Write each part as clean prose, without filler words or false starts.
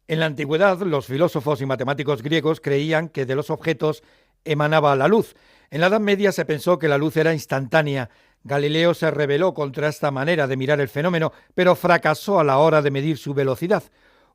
En la antigüedad, los filósofos y matemáticos griegos creían que de los objetos emanaba la luz. En la Edad Media se pensó que la luz era instantánea. Galileo se rebeló contra esta manera de mirar el fenómeno, pero fracasó a la hora de medir su velocidad.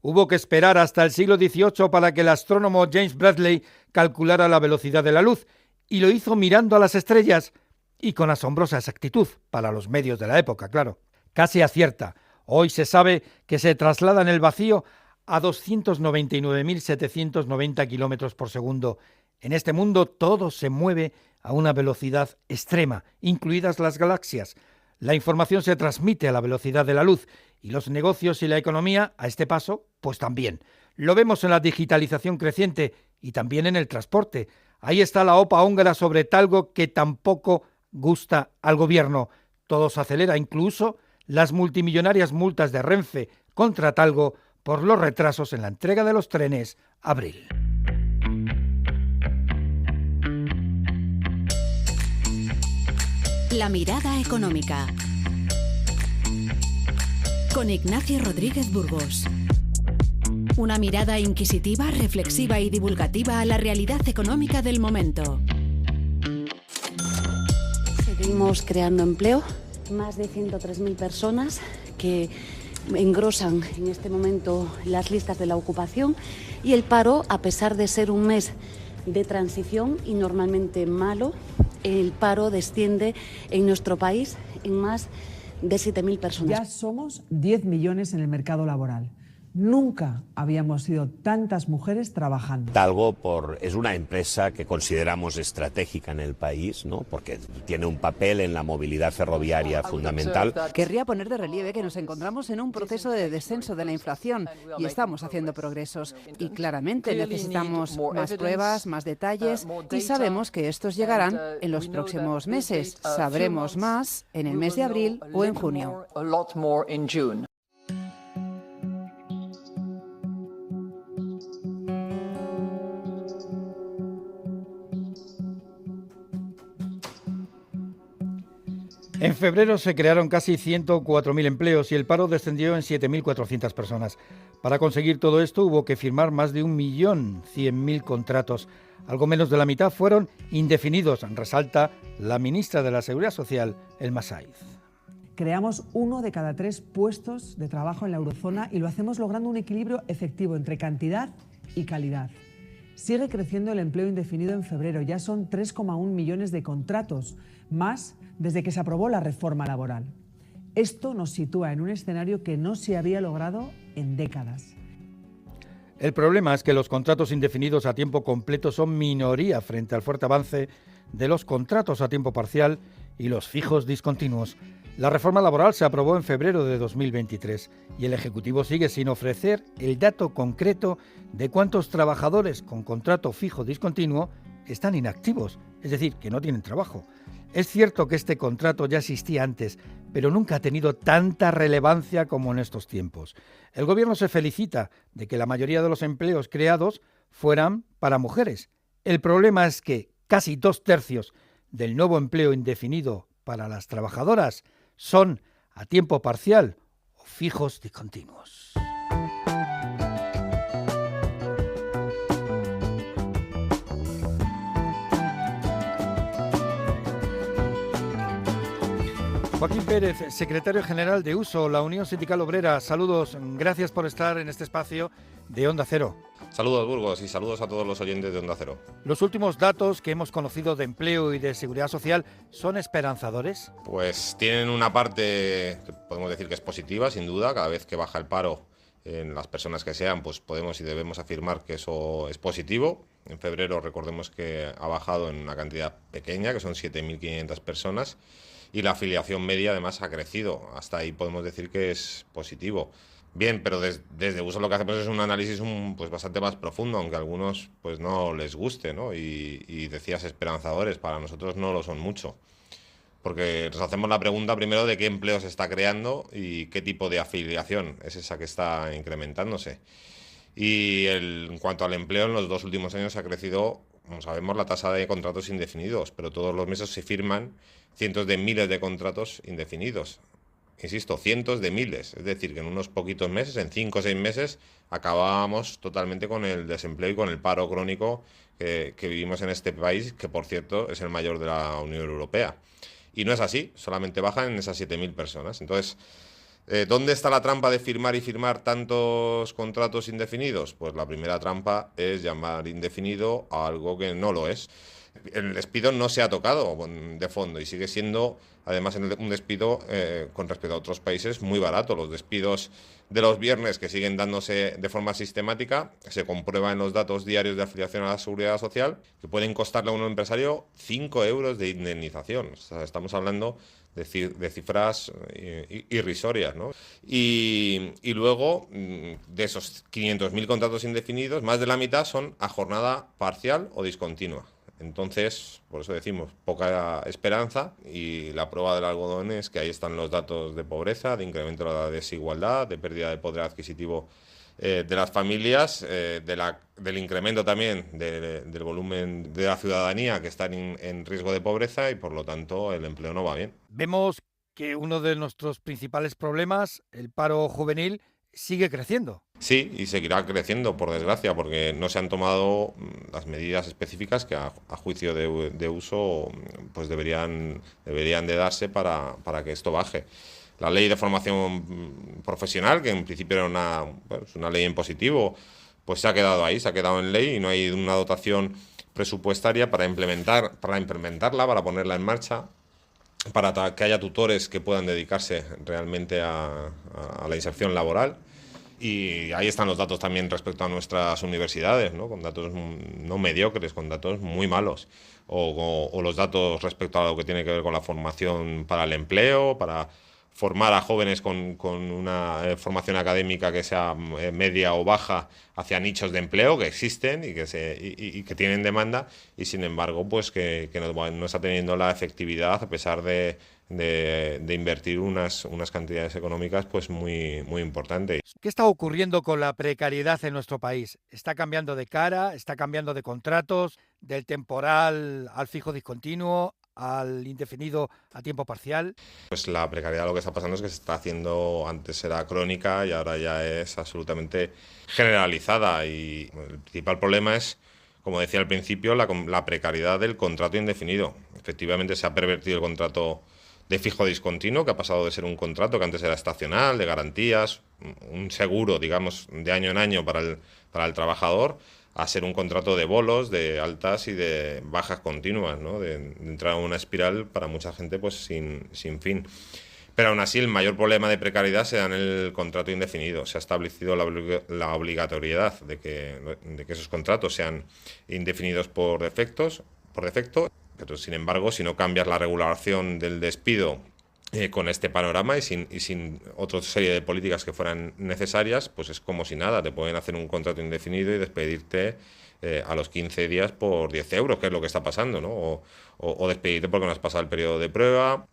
Hubo que esperar hasta el siglo XVIII para que el astrónomo James Bradley calculara la velocidad de la luz, y lo hizo mirando a las estrellas, y con asombrosa exactitud, para los medios de la época, claro. Casi acierta. Hoy se sabe que se traslada en el vacío a 299.790 kilómetros por segundo. En este mundo todo se mueve a una velocidad extrema, incluidas las galaxias. La información se transmite a la velocidad de la luz y los negocios y la economía, a este paso, pues también. Lo vemos en la digitalización creciente y también en el transporte. Ahí está la OPA húngara sobre Talgo, que tampoco gusta al gobierno. Todo se acelera, incluso las multimillonarias multas de Renfe contra Talgo por los retrasos en la entrega de los trenes Abril. La mirada económica. Con Ignacio Rodríguez Burgos. Una mirada inquisitiva, reflexiva y divulgativa a la realidad económica del momento. Seguimos creando empleo. Más de 103.000 personas que engrosan en este momento las listas de la ocupación, y el paro, a pesar de ser un mes de transición y normalmente malo, el paro desciende en nuestro país en más de 7.000 personas. Ya somos 10 millones en el mercado laboral. Nunca habíamos sido tantas mujeres trabajando. Talgo es una empresa que consideramos estratégica en el país, ¿no? Porque tiene un papel en la movilidad ferroviaria fundamental. Querría poner de relieve que nos encontramos en un proceso de descenso de la inflación y estamos haciendo progresos. Y claramente necesitamos más pruebas, más detalles, y sabemos que estos llegarán en los próximos meses. Sabremos más en el mes de abril o en junio. En febrero se crearon casi 104.000 empleos y el paro descendió en 7.400 personas. Para conseguir todo esto hubo que firmar más de 1.100.000 contratos. Algo menos de la mitad fueron indefinidos, resalta la ministra de la Seguridad Social, Elma Saiz. Creamos 1 de cada 3 puestos de trabajo en la eurozona y lo hacemos logrando un equilibrio efectivo entre cantidad y calidad. Sigue creciendo el empleo indefinido en febrero, ya son 3,1 millones de contratos, más desde que se aprobó la reforma laboral. Esto nos sitúa en un escenario que no se había logrado en décadas. El problema es que los contratos indefinidos a tiempo completo son minoría frente al fuerte avance de los contratos a tiempo parcial y los fijos discontinuos. La reforma laboral se aprobó en febrero de 2023 y el Ejecutivo sigue sin ofrecer el dato concreto de cuántos trabajadores con contrato fijo discontinuo están inactivos, es decir, que no tienen trabajo. Es cierto que este contrato ya existía antes, pero nunca ha tenido tanta relevancia como en estos tiempos. El Gobierno se felicita de que la mayoría de los empleos creados fueran para mujeres. El problema es que casi 2/3 del nuevo empleo indefinido para las trabajadoras son a tiempo parcial o fijos discontinuos. Joaquín Pérez, secretario general de USO, la Unión Sindical Obrera. Saludos, gracias por estar en este espacio de Onda Cero. Saludos, Burgos, y saludos a todos los oyentes de Onda Cero. ¿Los últimos datos que hemos conocido de empleo y de seguridad social son esperanzadores? Pues tienen una parte que podemos decir que es positiva, sin duda. Cada vez que baja el paro en las personas que sean, pues podemos y debemos afirmar que eso es positivo. En febrero recordemos que ha bajado en una cantidad pequeña, que son 7.500 personas, y la afiliación media además ha crecido. Hasta ahí podemos decir que es positivo. Bien, pero desde USO lo que hacemos es un análisis pues bastante más profundo, aunque a algunos pues no les guste, ¿no? Y decías esperanzadores, para nosotros no lo son mucho. Porque nos hacemos la pregunta primero de qué empleo se está creando y qué tipo de afiliación es esa que está incrementándose. Y en cuanto al empleo, en los 2 últimos años ha crecido, como sabemos, la tasa de contratos indefinidos, pero todos los meses se firman cientos de miles de contratos indefinidos. insisto, cientos de miles. Es decir, que en unos poquitos meses, en 5 o 6 meses, acabábamos totalmente con el desempleo y con el paro crónico que vivimos en este país, que por cierto es el mayor de la Unión Europea. Y no es así, solamente bajan en esas 7.000 personas. Entonces, ¿dónde está la trampa de firmar y firmar tantos contratos indefinidos? Pues la primera trampa es llamar indefinido a algo que no lo es. El despido no se ha tocado de fondo y sigue siendo, además, un despido con respecto a otros países muy barato. Los despidos de los viernes, que siguen dándose de forma sistemática, se comprueba en los datos diarios de afiliación a la Seguridad Social, que pueden costarle a un empresario 5 euros de indemnización. O sea, estamos hablando de cifras irrisorias, ¿no? Y luego, de esos 500.000 contratos indefinidos, más de la mitad son a jornada parcial o discontinua. Entonces, por eso decimos, poca esperanza, y la prueba del algodón es que ahí están los datos de pobreza, de incremento de la desigualdad, de pérdida de poder adquisitivo de las familias, del incremento también del volumen de la ciudadanía que está en riesgo de pobreza, y por lo tanto el empleo no va bien. Vemos que uno de nuestros principales problemas, el paro juvenil, sigue creciendo. Sí, y seguirá creciendo, por desgracia, porque no se han tomado las medidas específicas que a juicio de uso pues deberían de darse para que esto baje. La ley de formación profesional, que en principio era una ley en positivo, pues se ha quedado ahí, se ha quedado en ley, y no hay una dotación presupuestaria para implementarla, para ponerla en marcha, para que haya tutores que puedan dedicarse realmente a la inserción laboral. Y ahí están los datos también respecto a nuestras universidades, ¿no? Con datos no mediocres, con datos muy malos. O los datos respecto a lo que tiene que ver con la formación para el empleo, para formar a jóvenes con una formación académica que sea media o baja hacia nichos de empleo que existen y que tienen demanda, y sin embargo pues que no está teniendo la efectividad, a pesar de invertir unas cantidades económicas pues muy, muy importantes. ¿Qué está ocurriendo con la precariedad en nuestro país? ¿Está cambiando de cara? ¿Está cambiando de contratos? ¿Del temporal al fijo discontinuo? ¿Al indefinido a tiempo parcial? Pues la precariedad, lo que está pasando es que se está haciendo, antes era crónica y ahora ya es absolutamente generalizada, y el principal problema es, como decía al principio, la precariedad del contrato indefinido. Efectivamente se ha pervertido el contrato de fijo discontinuo, que ha pasado de ser un contrato que antes era estacional, de garantías, un seguro, digamos, de año en año para el trabajador, a ser un contrato de bolos, de altas y de bajas continuas, ¿no? De entrar en una espiral para mucha gente pues sin fin. Pero aún así el mayor problema de precariedad se da en el contrato indefinido. Se ha establecido la obligatoriedad de que esos contratos sean indefinidos por defecto, pero sin embargo, si no cambias la regulación del despido con este panorama y sin otra serie de políticas que fueran necesarias, pues es como si nada. Te pueden hacer un contrato indefinido y despedirte a los 15 días por 10 euros, que es lo que está pasando, ¿no? O despedirte porque no has pasado el periodo de prueba,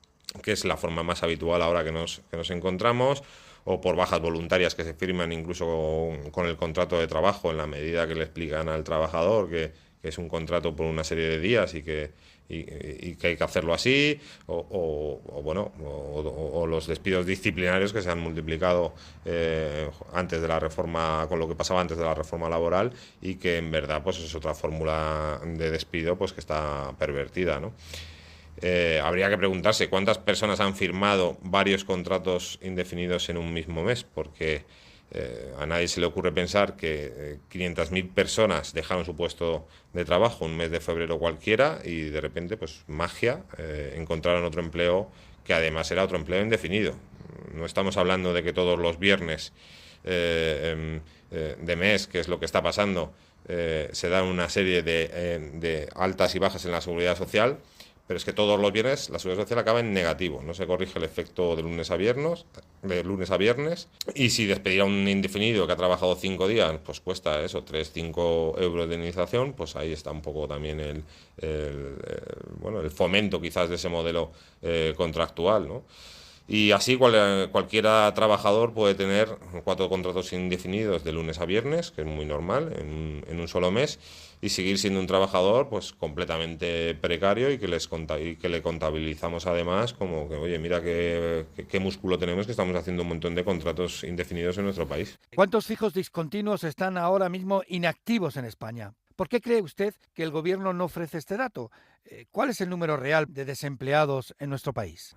que es la forma más habitual ahora que nos encontramos, o por bajas voluntarias que se firman incluso con el contrato de trabajo, en la medida que le explican al trabajador que es un contrato por una serie de días y que hay que hacerlo así, o los despidos disciplinarios que se han multiplicado antes de la reforma, con lo que pasaba antes de la reforma laboral, y que en verdad pues es otra fórmula de despido pues que está pervertida, ¿no? Habría que preguntarse cuántas personas han firmado varios contratos indefinidos en un mismo mes, porque a nadie se le ocurre pensar que 500.000 personas dejaron su puesto de trabajo un mes de febrero cualquiera y de repente, pues magia, encontraron otro empleo que además era otro empleo indefinido. No estamos hablando de que todos los viernes de mes, que es lo que está pasando, se dan una serie de altas y bajas en la seguridad social, pero es que todos los viernes la seguridad social acaba en negativo, no se corrige el efecto de lunes a viernes, y si despedir a un indefinido que ha trabajado 5 días, pues cuesta eso, 3-5 euros de indemnización, pues ahí está un poco también el fomento quizás de ese modelo contractual, ¿no? Y así cualquier trabajador puede tener 4 contratos indefinidos de lunes a viernes, que es muy normal, en un solo mes, y seguir siendo un trabajador pues completamente precario y que le contabilizamos además como que, oye, mira qué músculo tenemos, que estamos haciendo un montón de contratos indefinidos en nuestro país. ¿Cuántos fijos discontinuos están ahora mismo inactivos en España? ¿Por qué cree usted que el gobierno no ofrece este dato? ¿Cuál es el número real de desempleados en nuestro país?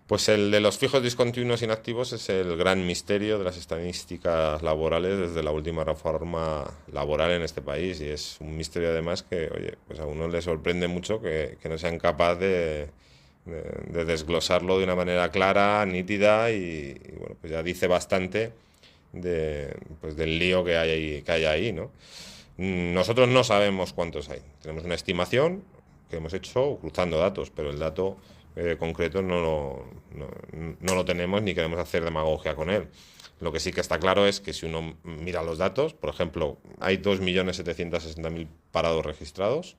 Pues el de los fijos discontinuos inactivos es el gran misterio de las estadísticas laborales desde la última reforma laboral en este país, y es un misterio además que, oye, pues a uno le sorprende mucho que no sean capaces de desglosarlo de una manera clara, nítida y bueno, pues ya dice bastante pues del lío que hay ahí, ¿no? Nosotros no sabemos cuántos hay. Tenemos una estimación que hemos hecho cruzando datos, pero el dato concreto no lo tenemos ni queremos hacer demagogia con él. Lo que sí que está claro es que si uno mira los datos, por ejemplo, hay 2.760.000 parados registrados,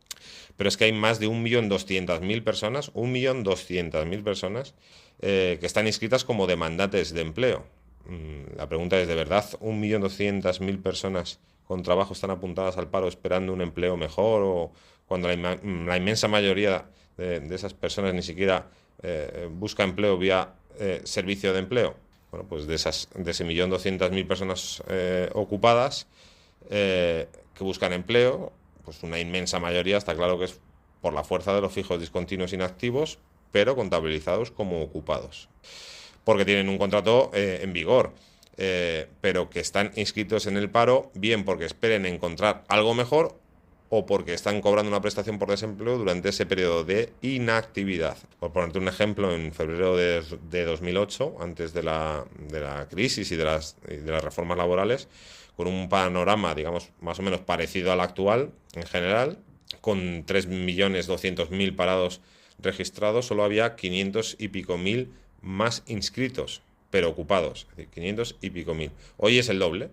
pero es que hay más de 1.200.000 personas, 1.200.000 personas que están inscritas como demandantes de empleo. La pregunta es, ¿de verdad 1.200.000 personas con trabajo están apuntadas al paro esperando un empleo mejor, o cuando la inmensa mayoría de esas personas ni siquiera busca empleo vía servicio de empleo? Bueno, pues de ese 1.200.000 personas ocupadas que buscan empleo, pues una inmensa mayoría está claro que es por la fuerza de los fijos discontinuos inactivos, pero contabilizados como ocupados, porque tienen un contrato en vigor, pero que están inscritos en el paro, bien porque esperen encontrar algo mejor o porque están cobrando una prestación por desempleo durante ese periodo de inactividad. Por ponerte un ejemplo, en febrero de 2008, antes de la crisis y de las reformas laborales, con un panorama, digamos, más o menos parecido al actual en general, con 3.200.000 parados registrados, solo había 500 y pico mil más inscritos, pero ocupados, es decir, 500 y pico mil. Hoy es el doble.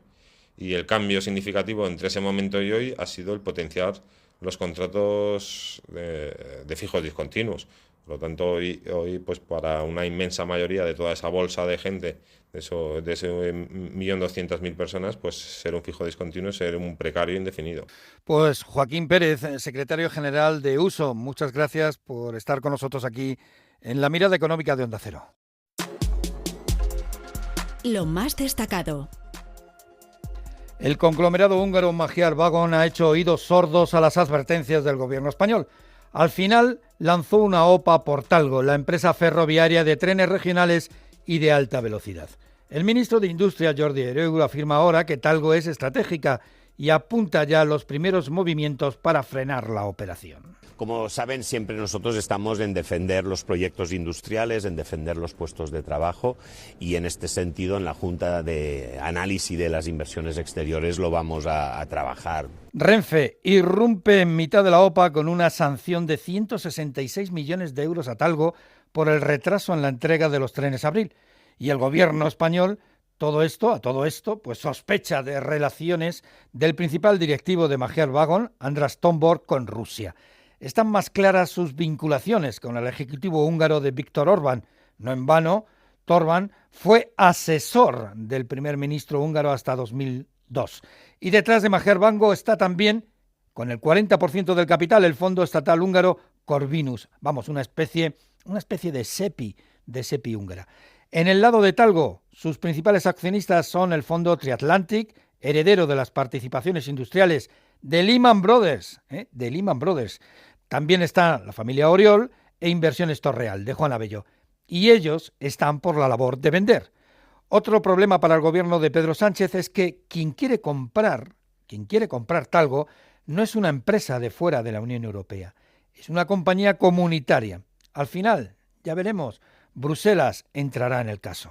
Y el cambio significativo entre ese momento y hoy ha sido el potenciar los contratos de fijos discontinuos. Por lo tanto, hoy pues para una inmensa mayoría de toda esa bolsa de gente, de ese 1.200.000 personas, pues ser un fijo discontinuo es ser un precario indefinido. Pues Joaquín Pérez, secretario general de USO, muchas gracias por estar con nosotros aquí en la mirada económica de Onda Cero. Lo más destacado. El conglomerado húngaro Magyar Wagon ha hecho oídos sordos a las advertencias del gobierno español. Al final lanzó una OPA por Talgo, la empresa ferroviaria de trenes regionales y de alta velocidad. El ministro de Industria, Jordi Hereu, afirma ahora que Talgo es estratégica y apunta ya los primeros movimientos para frenar la operación. Como saben, siempre nosotros estamos en defender los proyectos industriales, en defender los puestos de trabajo, y en este sentido en la Junta de Análisis de las Inversiones Exteriores lo vamos a trabajar. Renfe irrumpe en mitad de la OPA con una sanción de 166 millones de euros a Talgo por el retraso en la entrega de los trenes Abril. Y el gobierno español, a todo esto, pues sospecha de relaciones del principal directivo de Magyar Wagon, András Tomborg, con Rusia. Están más claras sus vinculaciones con el ejecutivo húngaro de Viktor Orbán. No en vano, Orbán fue asesor del primer ministro húngaro hasta 2002. Y detrás de Magyar Wagon está también, con el 40% del capital, el fondo estatal húngaro Corvinus. Vamos, una especie de SEPI húngara. En el lado de Talgo, sus principales accionistas son el fondo Triatlantic, heredero de las participaciones industriales de Lehman Brothers. También está la familia Oriol e Inversiones Torreal, de Juan Abelló. Y ellos están por la labor de vender. Otro problema para el gobierno de Pedro Sánchez es que quien quiere comprar Talgo no es una empresa de fuera de la Unión Europea, es una compañía comunitaria. Al final, ya veremos, Bruselas entrará en el caso.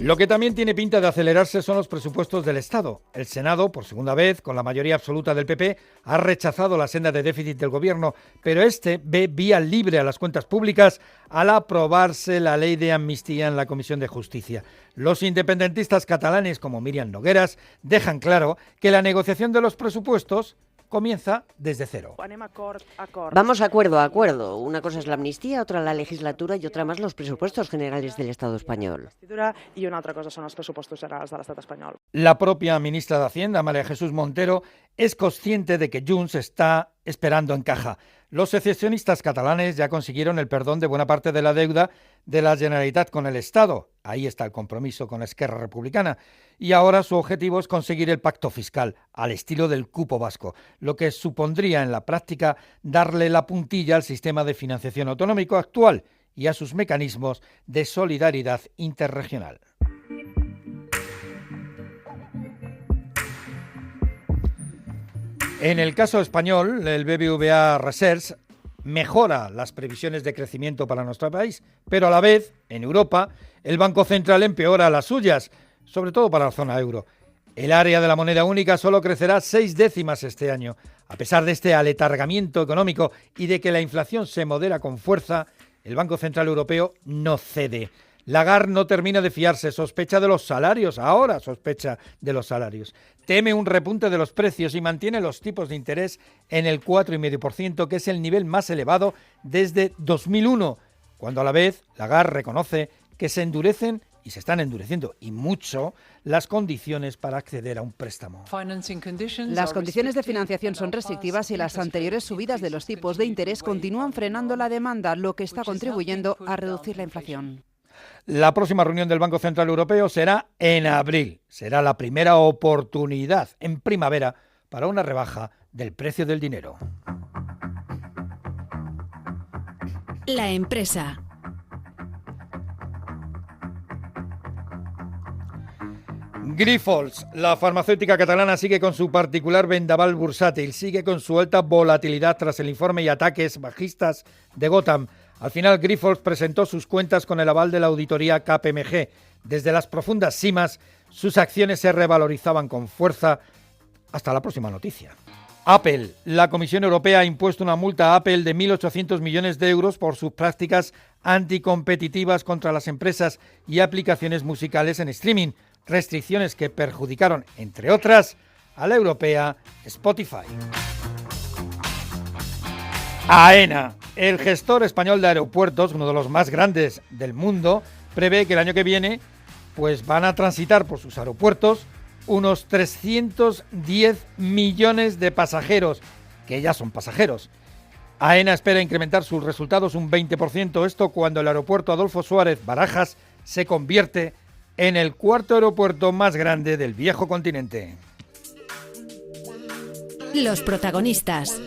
Lo que también tiene pinta de acelerarse son los presupuestos del Estado. El Senado, por segunda vez, con la mayoría absoluta del PP, ha rechazado la senda de déficit del Gobierno, pero este ve vía libre a las cuentas públicas al aprobarse la ley de amnistía en la Comisión de Justicia. Los independentistas catalanes, como Míriam Nogueras, dejan claro que la negociación de los presupuestos comienza desde cero. Vamos acuerdo a acuerdo. Una cosa es la amnistía, otra la legislatura y otra más los presupuestos generales del Estado español. I una altra cosa són els pressupostos generals de l'Estat espanyol. La propia ministra de Hacienda, María Jesús Montero, es consciente de que Junts está esperando en caja. Los secesionistas catalanes ya consiguieron el perdón de buena parte de la deuda de la Generalitat con el Estado. Ahí está el compromiso con Esquerra Republicana. Y ahora su objetivo es conseguir el pacto fiscal, al estilo del cupo vasco, lo que supondría en la práctica darle la puntilla al sistema de financiación autonómico actual y a sus mecanismos de solidaridad interregional. En el caso español, el BBVA Research mejora las previsiones de crecimiento para nuestro país, pero a la vez, en Europa, el Banco Central empeora las suyas, sobre todo para la zona euro. El área de la moneda única solo crecerá 6 décimas este año. A pesar de este aletargamiento económico y de que la inflación se modera con fuerza, el Banco Central Europeo no cede. Lagarde no termina de fiarse, sospecha de los salarios, ahora sospecha de los salarios. Teme un repunte de los precios y mantiene los tipos de interés en el 4,5%, que es el nivel más elevado desde 2001, cuando a la vez Lagarde reconoce que se endurecen y se están endureciendo, y mucho, las condiciones para acceder a un préstamo. Las condiciones de financiación son restrictivas y las anteriores subidas de los tipos de interés continúan frenando la demanda, lo que está contribuyendo a reducir la inflación. La próxima reunión del Banco Central Europeo será en abril. Será la primera oportunidad en primavera para una rebaja del precio del dinero. La empresa. Grifols, la farmacéutica catalana, sigue con su particular vendaval bursátil, sigue con su alta volatilidad tras el informe y ataques bajistas de Gotham. Al final, Grifols presentó sus cuentas con el aval de la auditoría KPMG. Desde las profundas cimas, sus acciones se revalorizaban con fuerza. Hasta la próxima noticia. Apple. La Comisión Europea ha impuesto una multa a Apple de 1.800 millones de euros por sus prácticas anticompetitivas contra las empresas y aplicaciones musicales en streaming. Restricciones que perjudicaron, entre otras, a la europea Spotify. AENA, el gestor español de aeropuertos, uno de los más grandes del mundo, prevé que el año que viene pues van a transitar por sus aeropuertos unos 310 millones de pasajeros, que ya son pasajeros. AENA espera incrementar sus resultados un 20%, esto cuando el aeropuerto Adolfo Suárez Barajas se convierte en el cuarto aeropuerto más grande del viejo continente. Los protagonistas.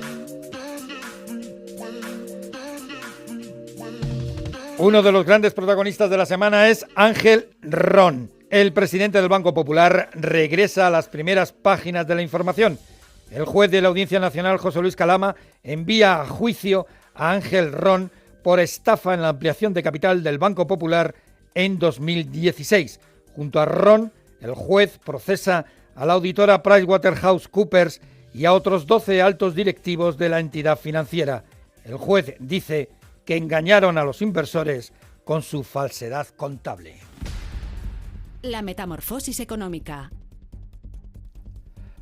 Uno de los grandes protagonistas de la semana es Ángel Ron. El presidente del Banco Popular regresa a las primeras páginas de la información. El juez de la Audiencia Nacional, José Luis Calama, envía a juicio a Ángel Ron por estafa en la ampliación de capital del Banco Popular en 2016. Junto a Ron, el juez procesa a la auditora PricewaterhouseCoopers y a otros 12 altos directivos de la entidad financiera. El juez dice que engañaron a los inversores con su falsedad contable. La metamorfosis económica.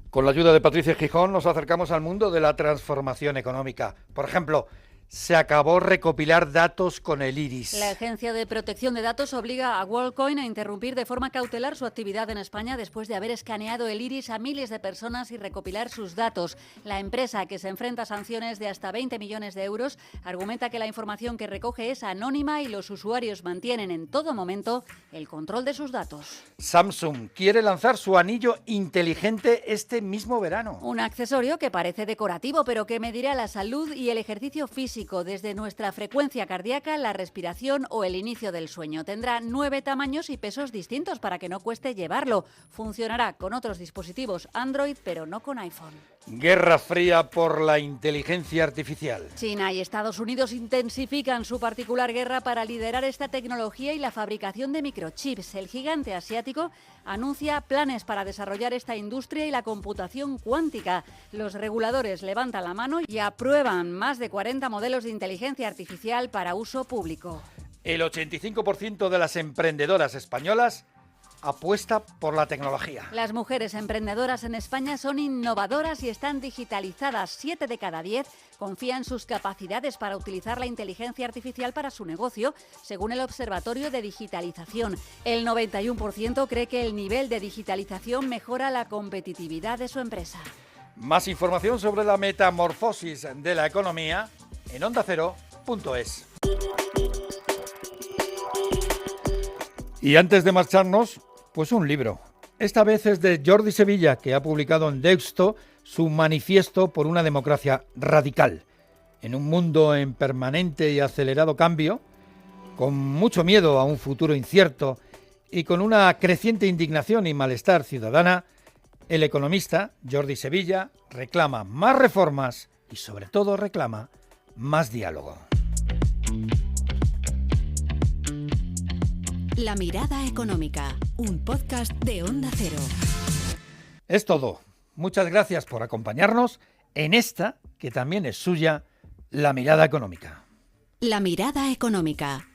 Con la ayuda de Patricia Gijón nos acercamos al mundo de la transformación económica. Por ejemplo, se acabó recopilar datos con el IRIS. La Agencia de Protección de Datos obliga a WorldCoin a interrumpir de forma cautelar su actividad en España después de haber escaneado el IRIS a miles de personas y recopilar sus datos. La empresa, que se enfrenta a sanciones de hasta 20 millones de euros, argumenta que la información que recoge es anónima y los usuarios mantienen en todo momento el control de sus datos. Samsung quiere lanzar su anillo inteligente este mismo verano. Un accesorio que parece decorativo, pero que medirá la salud y el ejercicio físico, desde nuestra frecuencia cardíaca, la respiración o el inicio del sueño. Tendrá 9 tamaños y pesos distintos para que no cueste llevarlo. Funcionará con otros dispositivos Android, pero no con iPhone. Guerra fría por la inteligencia artificial. China y Estados Unidos intensifican su particular guerra para liderar esta tecnología y la fabricación de microchips. El gigante asiático anuncia planes para desarrollar esta industria y la computación cuántica. Los reguladores levantan la mano y aprueban más de 40 modelos de inteligencia artificial para uso público. El 85% de las emprendedoras españolas apuesta por la tecnología. Las mujeres emprendedoras en España son innovadoras y están digitalizadas. 7 de cada 10 confían en sus capacidades para utilizar la inteligencia artificial para su negocio, según el Observatorio de Digitalización. El 91% cree que el nivel de digitalización mejora la competitividad de su empresa. Más información sobre la metamorfosis de la economía en ondacero.es. Y antes de marcharnos, pues un libro. Esta vez es de Jordi Sevilla, que ha publicado en Deusto su manifiesto por una democracia radical. En un mundo en permanente y acelerado cambio, con mucho miedo a un futuro incierto y con una creciente indignación y malestar ciudadana, el economista Jordi Sevilla reclama más reformas y sobre todo reclama más diálogo. La mirada económica, un podcast de Onda Cero. Es todo. Muchas gracias por acompañarnos en esta, que también es suya, La Mirada Económica. La mirada económica.